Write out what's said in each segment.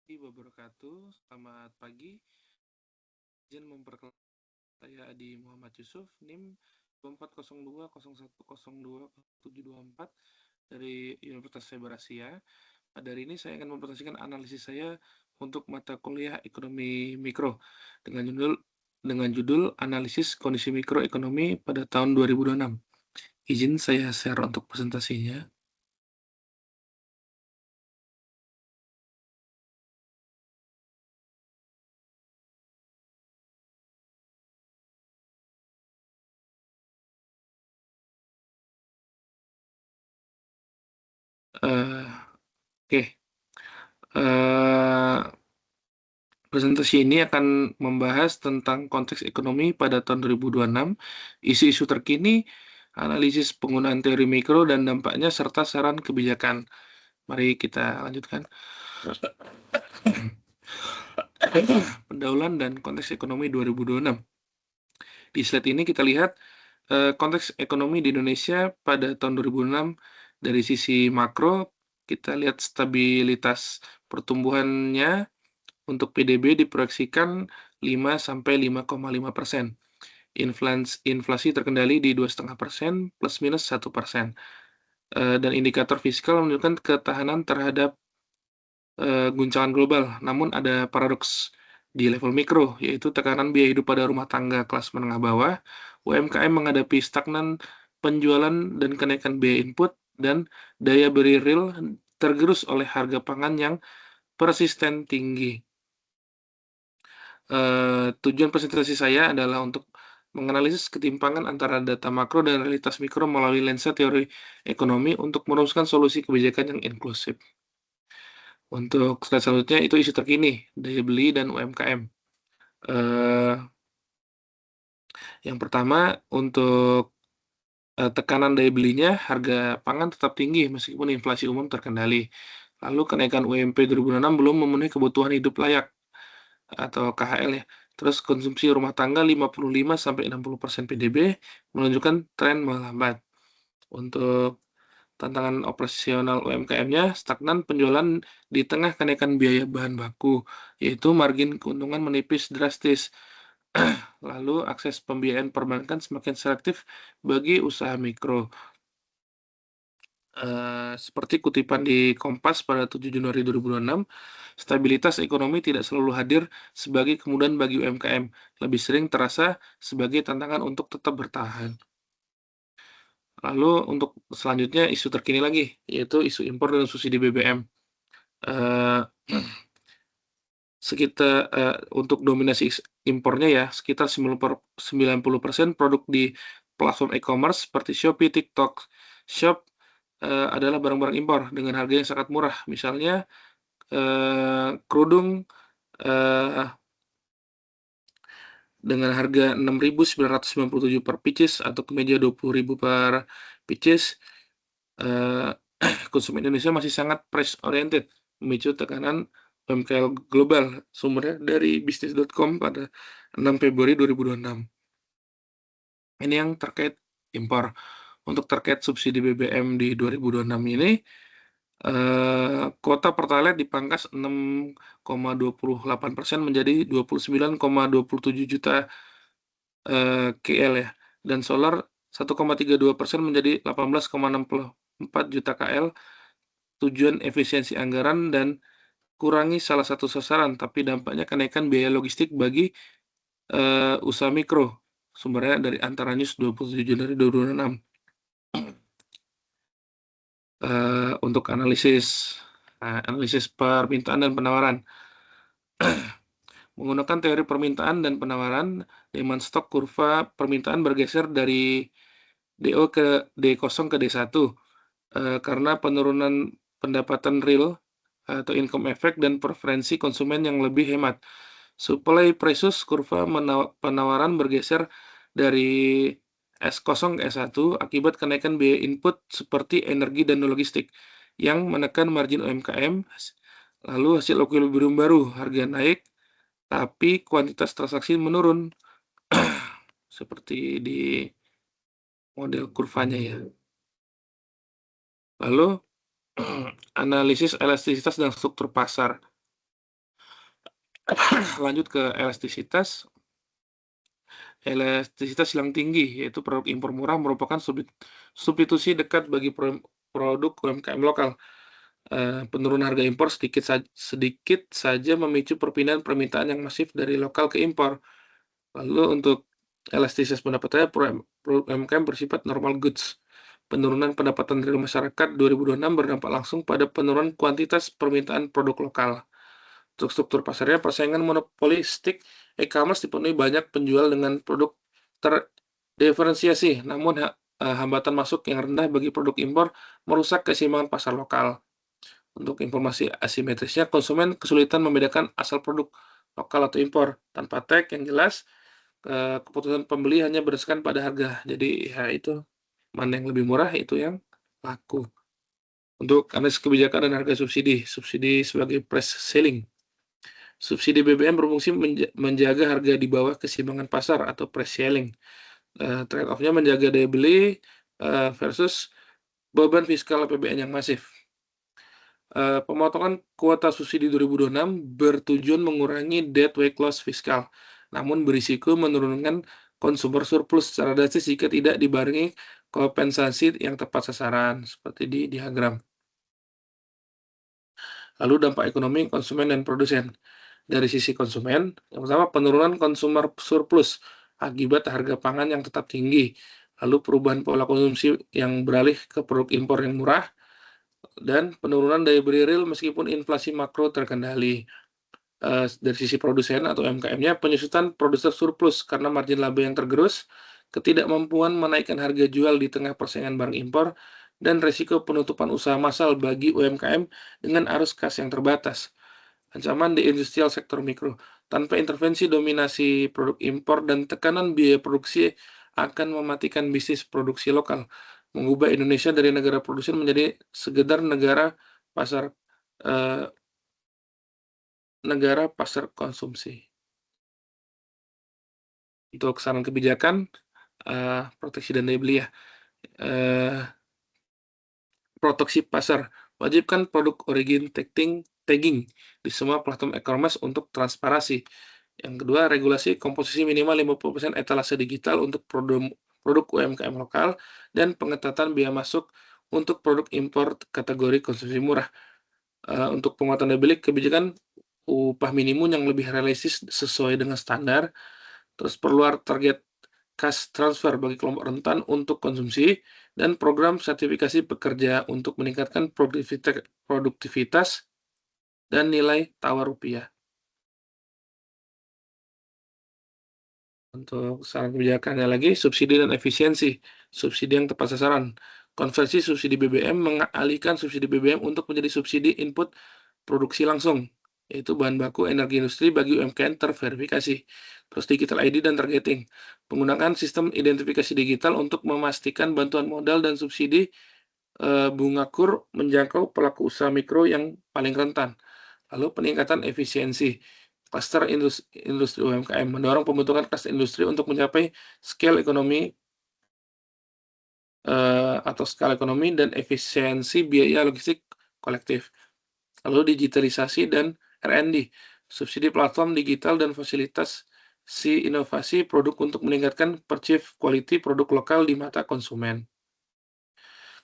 Wabarakatuh. Selamat pagi. Izin memperkenalkan saya Adi Muhammad Yusuf, NIM 2402010724 dari Universitas Cyber Asia. Pada hari ini saya akan mempresentasikan analisis saya untuk mata kuliah Ekonomi Mikro dengan judul Analisis Kondisi Mikroekonomi pada tahun 2026. Izin saya share untuk presentasinya. Oke. Eh, Presentasi ini akan membahas tentang konteks ekonomi pada tahun 2026, isu-isu terkini, analisis penggunaan teori mikro dan dampaknya, serta saran kebijakan. Mari kita lanjutkan. Pendahuluan dan konteks ekonomi 2026. Di slide ini kita lihat konteks ekonomi di Indonesia pada tahun 2006 dari sisi makro. Kita lihat stabilitas pertumbuhannya untuk PDB diproyeksikan 5-5,5%. Inflasi terkendali di 2,5% plus minus 1%. Dan indikator fiskal menunjukkan ketahanan terhadap guncangan global. Namun ada paradoks di level mikro, yaitu tekanan biaya hidup pada rumah tangga kelas menengah bawah. UMKM menghadapi stagnan penjualan dan kenaikan biaya input, dan daya beli real tergerus oleh harga pangan yang persisten tinggi. Tujuan presentasi saya adalah untuk menganalisis ketimpangan antara data makro dan realitas mikro melalui lensa teori ekonomi untuk merumuskan solusi kebijakan yang inklusif. Untuk slide selanjutnya itu isu terkini, daya beli dan UMKM. Yang pertama, untuk tekanan daya belinya, harga pangan tetap tinggi meskipun inflasi umum terkendali. Lalu kenaikan UMP 2006 belum memenuhi kebutuhan hidup layak atau KHL ya. Terus konsumsi rumah tangga 55-60% PDB menunjukkan tren melambat. Untuk tantangan operasional UMKM-nya, stagnan penjualan di tengah kenaikan biaya bahan baku, yaitu margin keuntungan menipis drastis. Lalu akses pembiayaan perbankan semakin selektif bagi usaha mikro. Seperti kutipan di Kompas pada 7 Januari 2026, stabilitas ekonomi tidak selalu hadir sebagai kemudahan bagi UMKM, lebih sering terasa sebagai tantangan untuk tetap bertahan. Lalu untuk selanjutnya isu terkini lagi, yaitu isu impor dan subsidi BBM. Eh, untuk dominasi impornya ya, sekitar 90% produk di platform e-commerce seperti Shopee, TikTok, Shop adalah barang-barang impor dengan harga yang sangat murah. Misalnya kerudung dengan harga 6.997 per pieces atau kemeja 20.000 per pieces. Konsumen Indonesia masih sangat price oriented, memicu tekanan UMKM global. Sumbernya dari bisnis.com pada 6 Februari 2026. Ini yang terkait impor. Untuk terkait subsidi BBM di 2026 ini, kuota Pertalite dipangkas 6,28% menjadi 29,27 juta KL ya, dan solar 1,32% menjadi 18,64 juta KL. Tujuan efisiensi anggaran dan kurangi salah satu sasaran, tapi dampaknya kenaikan biaya logistik bagi usaha mikro. Sumbernya dari Antara News 27 Januari 2026. Untuk analisis permintaan dan penawaran. Menggunakan teori permintaan dan penawaran, demand stock kurva permintaan bergeser dari DO ke D0 ke D1 karena penurunan pendapatan real atau income effect dan preferensi konsumen yang lebih hemat. Supply pressures kurva penawaran bergeser dari S0 ke S1 akibat kenaikan biaya input seperti energi dan logistik yang menekan margin UMKM. Lalu hasil equilibrium baru, harga naik tapi kuantitas transaksi menurun. Seperti di model kurvanya ya. Lalu analisis elastisitas dan struktur pasar. Lanjut ke elastisitas. Elastisitas yang tinggi, yaitu produk impor murah merupakan substitusi dekat bagi produk UMKM lokal. Penurunan harga impor sedikit saja memicu perpindahan permintaan yang masif dari lokal ke impor. Lalu untuk elastisitas pendapatannya, produk UMKM bersifat normal goods. Penurunan pendapatan real masyarakat 2026 berdampak langsung pada penurunan kuantitas permintaan produk lokal. Untuk struktur pasarnya, persaingan monopolistik e-commerce dipenuhi banyak penjual dengan produk terdiferensiasi, namun hambatan masuk yang rendah bagi produk impor merusak keseimbangan pasar lokal. Untuk informasi asimetrisnya, konsumen kesulitan membedakan asal produk lokal atau impor. Tanpa tag yang jelas, keputusan pembeli hanya berdasarkan pada harga. Jadi ya itu, mana yang lebih murah itu yang laku. Untuk analisis kebijakan dan harga subsidi sebagai price selling. Subsidi BBM berfungsi menjaga harga di bawah keseimbangan pasar atau price selling. Trade off-nya menjaga daya beli versus beban fiskal APBN yang masif. Pemotongan kuota subsidi 2026 bertujuan mengurangi debt weight loss fiskal, namun berisiko menurunkan consumer surplus secara drastis jika tidak dibarengi kompensasi yang tepat sasaran, seperti di diagram. Lalu dampak ekonomi konsumen dan produsen. Dari sisi konsumen, yang pertama penurunan consumer surplus akibat harga pangan yang tetap tinggi, lalu perubahan pola konsumsi yang beralih ke produk impor yang murah, dan penurunan daya beli real meskipun inflasi makro terkendali. Dari sisi produsen atau UMKM-nya, penyusutan produser surplus karena margin laba yang tergerus, ketidakmampuan menaikkan harga jual di tengah persaingan barang impor, dan resiko penutupan usaha massal bagi UMKM dengan arus kas yang terbatas. Ancaman di industrial sektor mikro. Tanpa intervensi dominasi produk impor dan tekanan biaya produksi akan mematikan bisnis produksi lokal, mengubah Indonesia dari negara produsen menjadi sekedar eh, negara pasar konsumsi. Untuk saran kebijakan, proteksi dan daya beli ya. Proteksi pasar, wajibkan produk origin tagging di semua platform e-commerce untuk transparansi. Yang kedua, regulasi komposisi minimal 50% etalase digital untuk produk UMKM lokal dan pengetatan biaya masuk untuk produk impor kategori konsumsi murah. Untuk penguatan daya beli, kebijakan upah minimum yang lebih realistis sesuai dengan standar, terus perluar target cash transfer bagi kelompok rentan untuk konsumsi, dan program sertifikasi pekerja untuk meningkatkan produktivitas dan nilai tawar rupiah. Untuk saran kebijakannya lagi, subsidi dan efisiensi. Subsidi yang tepat sasaran. Konversi subsidi BBM mengalihkan subsidi BBM untuk menjadi subsidi input produksi langsung, yaitu bahan baku energi industri bagi UMKM terverifikasi. Terus digital ID dan targeting. Penggunaan sistem identifikasi digital untuk memastikan bantuan modal dan subsidi bunga kur menjangkau pelaku usaha mikro yang paling rentan. Lalu peningkatan efisiensi. Kluster industri UMKM mendorong pembentukan kluster industri untuk mencapai scale ekonomi atau skala ekonomi dan efisiensi biaya logistik kolektif. Lalu digitalisasi dan R&D, subsidi platform digital dan fasilitas inovasi produk untuk meningkatkan perceived quality produk lokal di mata konsumen.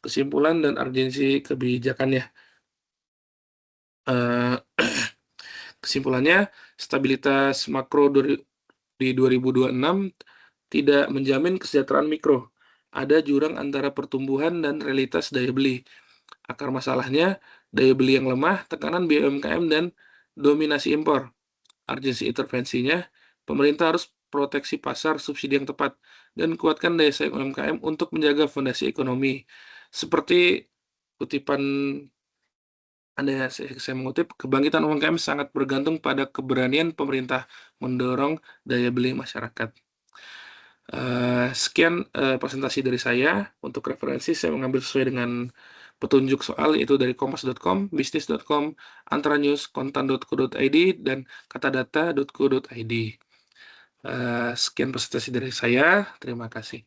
Kesimpulan dan urgensi kebijakannya. Kesimpulannya, stabilitas makro di 2026 tidak menjamin kesejahteraan mikro. Ada jurang antara pertumbuhan dan realitas daya beli. Akar masalahnya, daya beli yang lemah, tekanan biaya UMKM, dan dominasi impor. Urgensi intervensinya, pemerintah harus proteksi pasar, subsidi yang tepat, dan kuatkan daya saing UMKM untuk menjaga fondasi ekonomi. Seperti kutipan saya mengutip, kebangkitan UMKM sangat bergantung pada keberanian pemerintah mendorong daya beli masyarakat. Sekian presentasi dari saya. Untuk referensi saya mengambil sesuai dengan petunjuk soal, yaitu dari kompas.com, bisnis.com, antaranews, kontan.co.id, dan katadata.co.id. Sekian presentasi dari saya. Terima kasih.